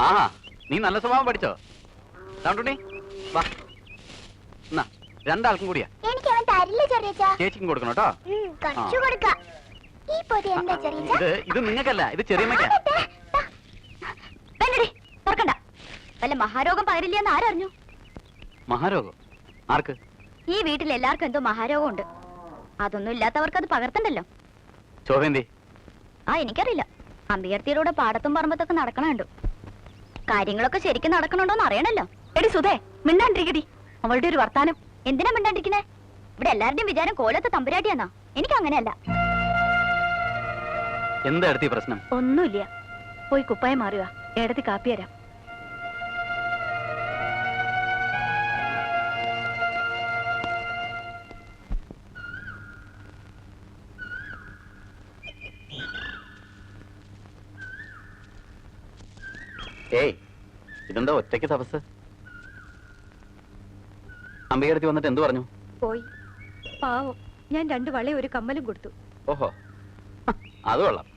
ആ നീ നല്ല സ്വഭാവം പഠിച്ചോ? താണ്ടുണ്ണി വാ, എന്നാ രണ്ടാൾക്കും കൂടിയാ. എനിക്ക് അവൻ തരില്ല ചെറിയച്ചാ. ചേച്ചിക്കും കൊടുക്കണം കേട്ടോ. കുറച്ചു കൊടുക്കാം. ഈ പൊതി എന്താ ചെറിയച്ചാ? ഇത് നിങ്ങൾക്കല്ല, ഇത് ചെറിയമ്മയ്ക്കാ. വേണ്ടടി, തുറക്കണ്ട. വല്ല മഹാരോഗം പകരില്ലെന്ന് ആരറിഞ്ഞു? മഹാരോഗം? ആർക്ക്? ഈ വീട്ടിൽ എല്ലാവർക്കും എന്തോ മഹാരോഗം ഉണ്ട്. അതൊന്നും ഇല്ലാത്തവർക്ക് അത് പകർത്തണ്ടല്ലോ. ചോവേന്തി? ആ എനിക്കറിയില്ല. അമ്പിയർത്തിയിലൂടെ പാടത്തും പറമ്പത്തൊക്കെ നടക്കണുണ്ട്. കാര്യങ്ങളൊക്കെ ശരിക്കും നടക്കണുണ്ടോന്ന് അറിയണല്ലോ. എടി സുധേ, മിണ്ടാണ്ടിരിക്കടി. അവളുടെ ഒരു വർത്താനം. എന്തിനാ മിണ്ടാണ്ടിരിക്കുന്നേ? ഇവിടെ എല്ലാവരുടെയും വിചാരം കോലത്തെ തമ്പുരാട്ടിയാന്നാ. എനിക്ക് അങ്ങനെയല്ല. എന്താ എടുത്തി പ്രശ്നം? ഒന്നുമില്ല. പോയി കുപ്പായം മാറുക. ഏടത്തി കാപ്പി തരാം. ഏയ്, ഇതെന്താ ഒറ്റയ്ക്ക് തപസ്? അമ്പികടുത്ത് വന്നിട്ട് എന്തു പറഞ്ഞു? പോയി. പാവം, ഞാൻ 2 വളയും 1 കമ്മലും കൊടുത്തു. ഓഹോ, അത് കൊള്ളാം.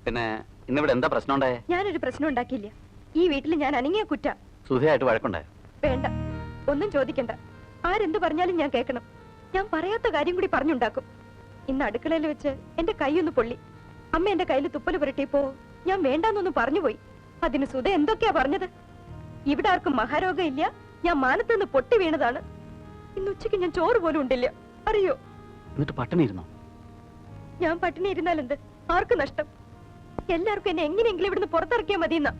പിന്നെ ഇന്നിവിടെ എന്താ പ്രശ്നം ഉണ്ടായേ? ഞാനൊരു പ്രശ്നം ഉണ്ടാക്കിയില്ല. ഈ വീട്ടിൽ ഞാൻ അനങ്ങിയ കുറ്റ. സുധയായിട്ട് വഴക്കുണ്ടായോ? വേണ്ട, ഒന്നും ചോദിക്കണ്ട. ആരെന്ത് പറഞ്ഞാലും ഞാൻ കേൾക്കണം. ഞാൻ പറയാത്ത കാര്യം കൂടി പറഞ്ഞുണ്ടാക്കും. ഇന്ന് അടുക്കളയിൽ വെച്ച് എന്റെ കൈയൊന്ന് പൊള്ളി. അമ്മ എന്റെ കയ്യിൽ തുപ്പല് പുരട്ടിയപ്പോ ഞാൻ വേണ്ടാന്നൊന്നും പറഞ്ഞുപോയി. അതിന് സുധ എന്തൊക്കെയാ പറഞ്ഞത്? ഇവിടെ ആർക്കും മഹാരോഗം ഇല്ല, ഞാൻ മാനത്തുനിന്ന് പൊട്ടി വീണതാണ്. ഇന്ന് ഉച്ചയ്ക്ക് ഞാൻ ചോറ് പോലും ഉണ്ടില്ല, അറിയോ? എന്നിട്ട് പട്ടിണി ഇരുന്നോ? ഞാൻ പട്ടിണി ഇരുന്നാലെന്ത്? ആർക്ക് നഷ്ടം? എല്ലാവർക്കും എന്നെ എങ്ങനെയെങ്കിലും ഇവിടുന്ന് പുറത്തിറക്കിയാൽ മതിയെന്നാ.